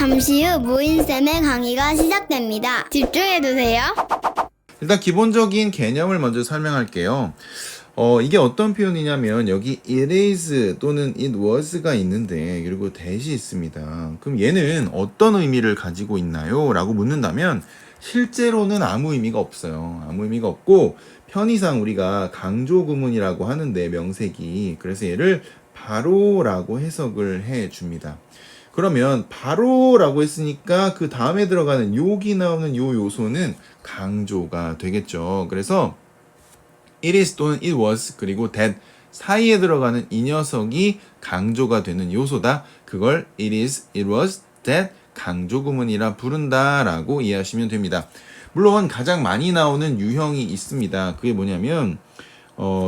잠시 후 모인쌤의 강의가 시작됩니다. 집중해주세요. 일단 기본적인 개념을 먼저 설명할게요. 이게 어떤 표현이냐면 여기 it is 또는 it was가 있는데 그리고 that이 있습니다. 그럼 얘는 어떤 의미를 가지고 있나요? 라고 묻는다면 실제로는 아무 의미가 없어요. 아무 의미가 없고 편의상 우리가 강조 구문이라고 하는데 명색이 그래서 얘를 바로라고 해석을 해 줍니다. 그러면 바로라고 했으니까 그 다음에 들어가는 여기 나오는 요 요소는 강조가 되겠죠. 그래서 it is 또는 it was 그리고 that 사이에 들어가는 이 녀석이 강조가 되는 요소다. 그걸 it is, it was, that 강조 구문이라 부른다라고 이해하시면 됩니다. 물론 가장 많이 나오는 유형이 있습니다. 그게 뭐냐면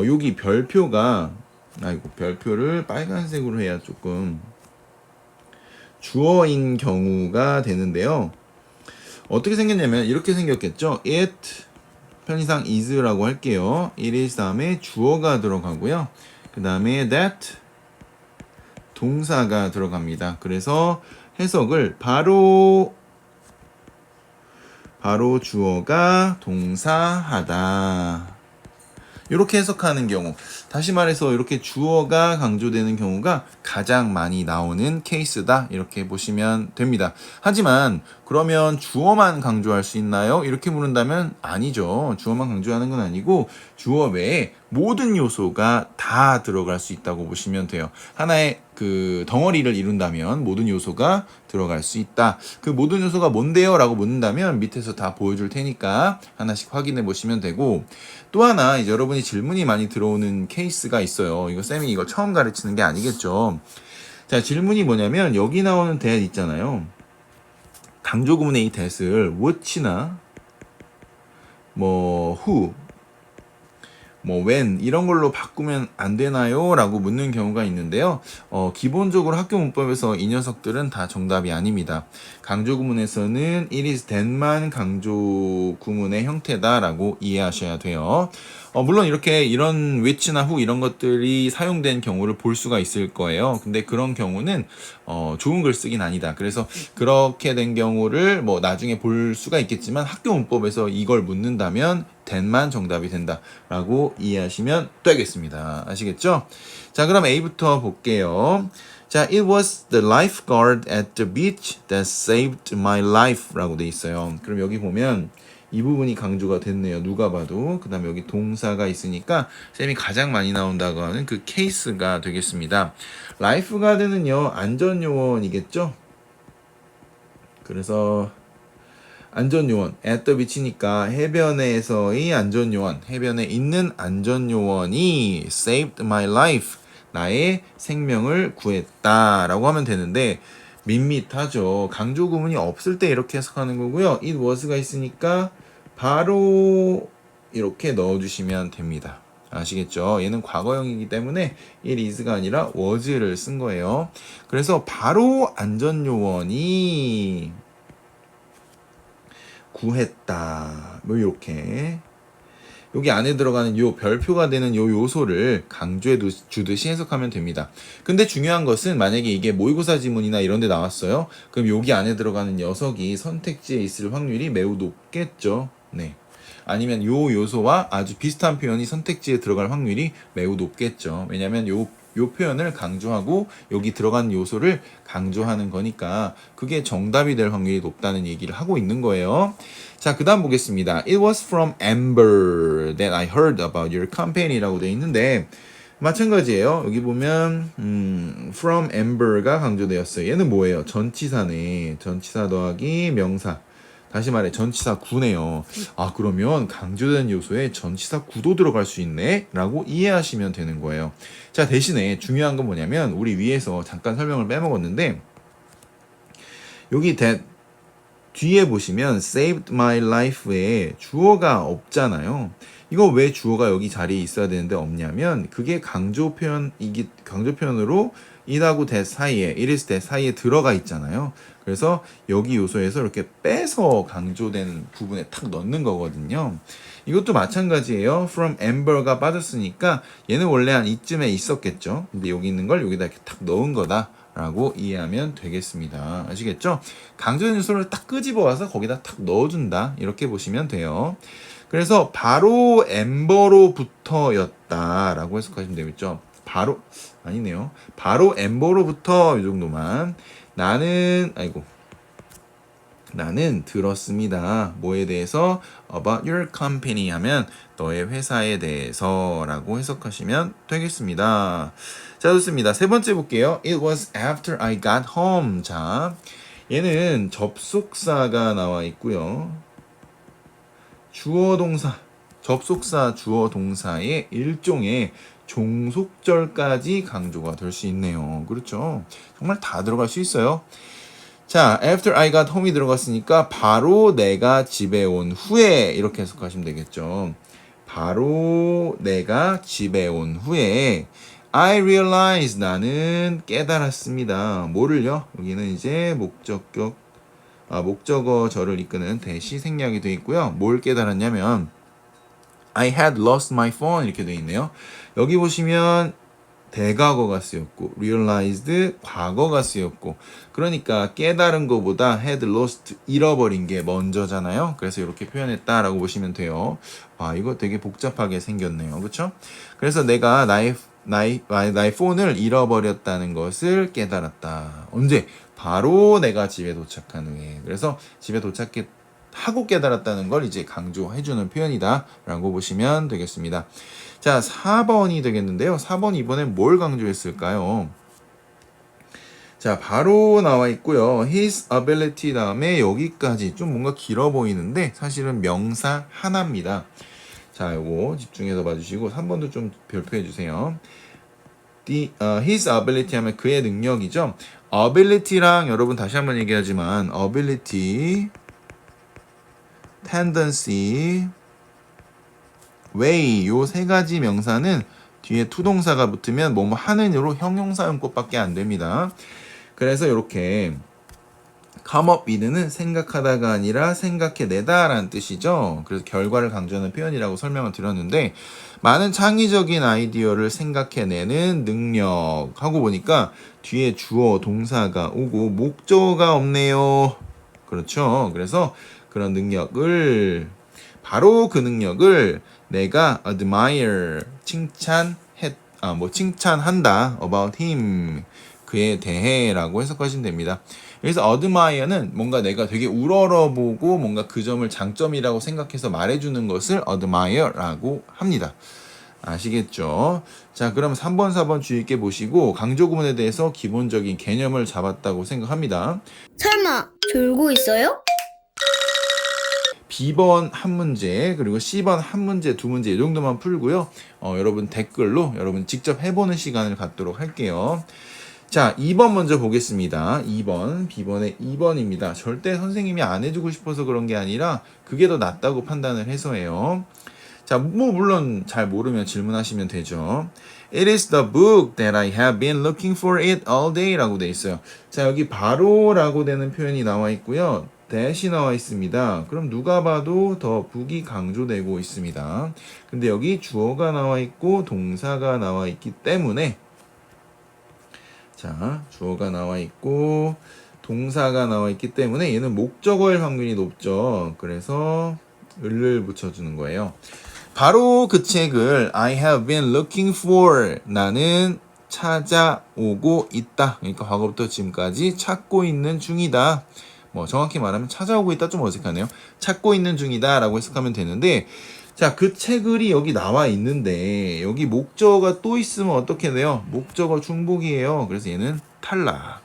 여기 별표가 별표를 빨간색으로 해야 조금 주어인 경우가 되는데요. 어떻게 생겼냐면 이렇게 생겼겠죠. it 편의상 is라고 할게요. it is 다음에 주어가 들어가고요. 그 다음에 that 동사가 들어갑니다. 그래서 해석을 바로 주어가 동사하다. 이렇게 해석하는 경우, 다시 말해서 이렇게 주어가 강조되는 경우가 가장 많이 나오는 케이스다. 이렇게 보시면 됩니다. 하지만 그러면 주어만 강조할 수 있나요? 이렇게 물은다면 아니죠. 주어만 강조하는 건 아니고 주어 외에 모든 요소가 다 들어갈 수 있다고 보시면 돼요. 하나의 그 덩어리를 이룬다면 모든 요소가 들어갈 수 있다. 그 모든 요소가 뭔데요? 라고 묻는다면 밑에서 다 보여줄 테니까 하나씩 확인해 보시면 되고, 또 하나 이제 여러분이 질문이 많이 들어오는 케이스가 있어요. 이거 쌤이 이거 처음 가르치는 게 아니겠죠. 자, 질문이 뭐냐면 여기 나오는 that 있잖아요. 강조 구문의 이 that을 which나 who when 이런 걸로 바꾸면 안 되나요? 라고 묻는 경우가 있는데요. 기본적으로 학교 문법에서 이 녀석들은 다 정답이 아닙니다. 강조 구문에서는 it is that만 강조 구문의 형태다라고 이해하셔야 돼요. 물론 이런 which나 who 이런 것들이 사용된 경우를 볼 수가 있을 거예요. 근데 그런 경우는 좋은 글 쓰긴 아니다. 그래서 그렇게 된 경우를 나중에 볼 수가 있겠지만 학교 문법에서 이걸 묻는다면 that만 정답이 된다라고 이해하시면 되겠습니다. 아시겠죠? 자, 그럼 A부터 볼게요. 자, it was the lifeguard at the beach that saved my life 라고 돼 있어요. 그럼 여기 보면 이 부분이 강조가 됐네요. 누가 봐도. 그 다음에 여기 동사가 있으니까 쌤이 가장 많이 나온다고 하는 그 케이스가 되겠습니다. 라이프가드는요, 안전요원이겠죠? 그래서 안전요원, at the beach니까 해변에서의 안전요원, 해변에 있는 안전요원이 saved my life, 나의 생명을 구했다 라고 하면 되는데 밋밋하죠. 강조 구문이 없을 때 이렇게 해석하는 거고요. it was가 있으니까 바로 이렇게 넣어주시면 됩니다. 아시겠죠? 얘는 과거형이기 때문에 it is가 아니라 was를 쓴 거예요. 그래서 바로 안전요원이 구했다. 이렇게 여기 안에 들어가는 요 별표가 되는 요 요소를 강조해 주듯이 해석하면 됩니다. 근데 중요한 것은 만약에 이게 모의고사 지문이나 이런 데 나왔어요. 그럼 여기 안에 들어가는 녀석이 선택지에 있을 확률이 매우 높겠죠. 네. 아니면 요 요소와 아주 비슷한 표현이 선택지에 들어갈 확률이 매우 높겠죠. 왜냐면 요 표현을 강조하고 여기 들어간 요소를 강조하는 거니까 그게 정답이 될 확률이 높다는 얘기를 하고 있는 거예요. 자, 그 다음 보겠습니다. It was from Amber that I heard about your campaign이라고 되어 있는데 마찬가지예요. 여기 보면 from Amber가 강조되었어요. 얘는 뭐예요? 전치사네. 전치사 더하기 명사. 다시 말해 전치사 구네요. 아, 그러면 강조된 요소에 전치사 구도 들어갈 수 있네 라고 이해하시면 되는 거예요. 자, 대신에 중요한 건 뭐냐면 우리 위에서 잠깐 설명을 빼먹었는데 여기 that 뒤에 보시면 saved my life에 주어가 없잖아요. 이거 왜 주어가 여기 자리에 있어야 되는데 없냐면 그게 강조 표현으로 it하고 that 사이에, it is that 사이에 들어가 있잖아요. 그래서 여기 요소에서 이렇게 빼서 강조된 부분에 탁 넣는 거거든요. 이것도 마찬가지예요. from Amber가 빠졌으니까 얘는 원래 한 이쯤에 있었겠죠. 근데 여기 있는 걸 여기다 이렇게 탁 넣은 거다 라고 이해하면 되겠습니다. 아시겠죠? 강조된 요소를 딱 끄집어 와서 거기다 탁 넣어준다. 이렇게 보시면 돼요. 그래서 바로 엠버로부터였다 라고 해석하시면 되겠죠. 바로 아니네요. 바로 엠버로부터 이 정도만. 나는 들었습니다. 뭐에 대해서? About your company 하면 너의 회사에 대해서 라고 해석하시면 되겠습니다. 자, 좋습니다. 세 번째 볼게요. It was after I got home. 자, 얘는 접속사가 나와 있고요. 주어 동사, 접속사 주어 동사의 일종의 종속절까지 강조가 될 수 있네요. 그렇죠? 정말 다 들어갈 수 있어요. 자, after I got home이 들어갔으니까 바로 내가 집에 온 후에 이렇게 해석하시면 되겠죠. 바로 내가 집에 온 후에 I realized 나는 깨달았습니다. 뭐를요? 여기는 이제 목적어절을 이끄는 대시 생략이 되어 있고요. 뭘 깨달았냐면 I had lost my phone 이렇게 되어 있네요. 여기 보시면 대과거가 쓰였고 realized 과거가 쓰였고 그러니까 깨달은 것보다 had lost 잃어버린 게 먼저잖아요. 그래서 이렇게 표현했다라고 보시면 돼요. 아, 이거 되게 복잡하게 생겼네요. 그렇죠? 그래서 내가 나의 폰을 잃어버렸다는 것을 깨달았다. 언제? 바로 내가 집에 도착한 후에. 그래서 집에 하고 깨달았다는 걸 이제 강조해주는 표현이다 라고 보시면 되겠습니다. 자, 4번이 되겠는데요. 4번 이번엔 뭘 강조했을까요? 자, 바로 나와 있고요. His ability 다음에 여기까지 좀 뭔가 길어 보이는데 사실은 명사 하나입니다. 자, 요거 집중해서 봐주시고 3번도 좀 별표해 주세요. His ability 하면 그의 능력이죠. ability랑 여러분 다시 한번 얘기하지만 ability, tendency, way 요 세 가지 명사는 뒤에 투동사가 붙으면 뭐뭐 하는으로 형용사용법밖에 안 됩니다. 그래서 이렇게 come up with는 생각하다가 아니라 생각해내다 라는 뜻이죠. 그래서 결과를 강조하는 표현이라고 설명을 드렸는데 많은 창의적인 아이디어를 생각해내는 능력 하고 보니까 뒤에 주어 동사가 오고 목적어가 없네요. 그렇죠. 그래서 그런 능력을 바로 그 능력을 내가 admire 칭찬한다 about him 그에 대해라고 해석하시면 됩니다. 그래서 admire는 뭔가 내가 되게 우러러보고 뭔가 그 점을 장점이라고 생각해서 말해주는 것을 admire라고 합니다. 아시겠죠? 자, 그럼 3번, 4번 주의 있게 보시고 강조 구문에 대해서 기본적인 개념을 잡았다고 생각합니다. 설마 졸고 있어요? B번 한 문제 그리고 C번 한 문제 두 문제 이 정도만 풀고요. 여러분 댓글로 여러분 직접 해보는 시간을 갖도록 할게요. 자, 2번 먼저 보겠습니다. 2번 B번의 2번입니다. 절대 선생님이 안 해주고 싶어서 그런 게 아니라 그게 더 낫다고 판단을 해서예요. 자, 뭐 물론 잘 모르면 질문하시면 되죠. It is the book that I have been looking for it all day 라고 돼 있어요. 자, 여기 바로라고 되는 표현이 나와 있고요. that이 나와 있습니다. 그럼 누가 봐도 더 book이 강조되고 있습니다. 근데 여기 주어가 나와 있고 동사가 나와 있기 때문에 자, 주어가 나와 있고 동사가 나와 있기 때문에 얘는 목적어일 확률이 높죠. 그래서 을을 붙여주는 거예요. 바로 그 책을 I have been looking for 나는 찾아오고 있다. 그러니까 과거부터 지금까지 찾고 있는 중이다. 뭐 정확히 말하면 찾아오고 있다 좀 어색하네요. 찾고 있는 중이다 라고 해석하면 되는데 자, 그 책을이 여기 나와 있는데 여기 목적어가 또 있으면 어떻게 돼요? 목적어 중복이에요. 그래서 얘는 탈락.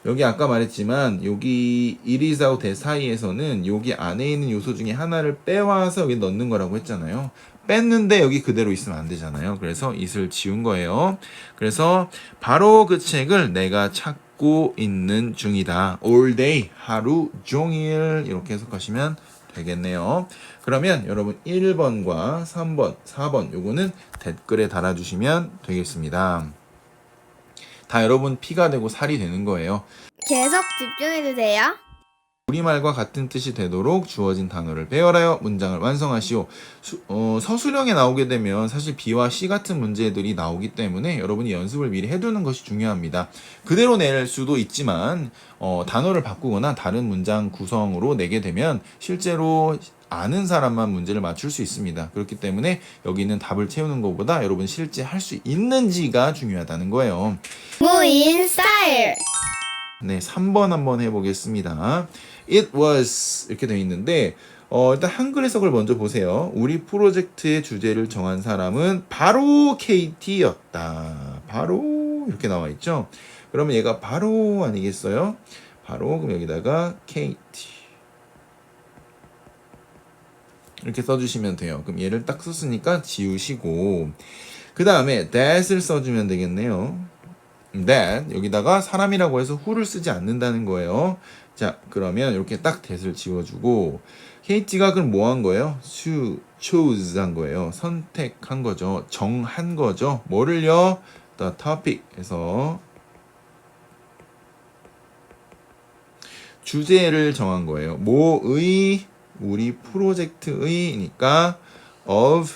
여기 아까 말했지만 여기 it is하고 that 사이에서는 여기 안에 있는 요소 중에 하나를 빼와서 여기 넣는 거라고 했잖아요. 뺐는데 여기 그대로 있으면 안 되잖아요. 그래서 it을 지운 거예요. 그래서 바로 그 책을 내가 찾고 있는 중이다. all day 하루 종일 이렇게 해석하시면 되겠네요. 그러면 여러분 1번과 3번, 4번 요거는 댓글에 달아주시면 되겠습니다. 다 여러분 피가 되고 살이 되는 거예요. 계속 집중해주세요. 우리말과 같은 뜻이 되도록 주어진 단어를 배열하여 문장을 완성하시오. 서술형에 나오게 되면 사실 B와 C 같은 문제들이 나오기 때문에 여러분이 연습을 미리 해두는 것이 중요합니다. 그대로 낼 수도 있지만 단어를 바꾸거나 다른 문장 구성으로 내게 되면 실제로 아는 사람만 문제를 맞출 수 있습니다. 그렇기 때문에 여기 있는 답을 채우는 것보다 여러분 실제 할 수 있는지가 중요하다는 거예요. 무인 스타일. 네, 3번 한번 해보겠습니다. It was 이렇게 되어 있는데 일단 한글 해석을 먼저 보세요. 우리 프로젝트의 주제를 정한 사람은 바로 KT였다. 바로 이렇게 나와 있죠. 그러면 얘가 바로 아니겠어요? 바로 그럼 여기다가 KT 이렇게 써주시면 돼요. 그럼 얘를 딱 썼으니까 지우시고 그 다음에 that을 써주면 되겠네요. that 여기다가 사람이라고 해서 who를 쓰지 않는다는 거예요. 자, 그러면 이렇게 딱 that을 지워주고 KT가 그럼 뭐 한 거예요? chose 한 거예요. 선택한 거죠. 정한 거죠. 뭐를요? The topic 해서 주제를 정한 거예요. 뭐의 우리 프로젝트의니까 of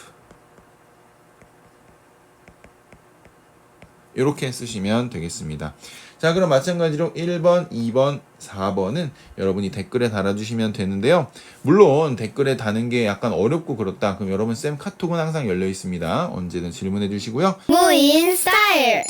이렇게 쓰시면 되겠습니다. 자, 그럼 마찬가지로 1번, 2번, 4번은 여러분이 댓글에 달아주시면 되는데요. 물론 댓글에 다는 게 약간 어렵고 그렇다. 그럼 여러분 쌤 카톡은 항상 열려 있습니다. 언제든 질문해 주시고요. 무인 스타일.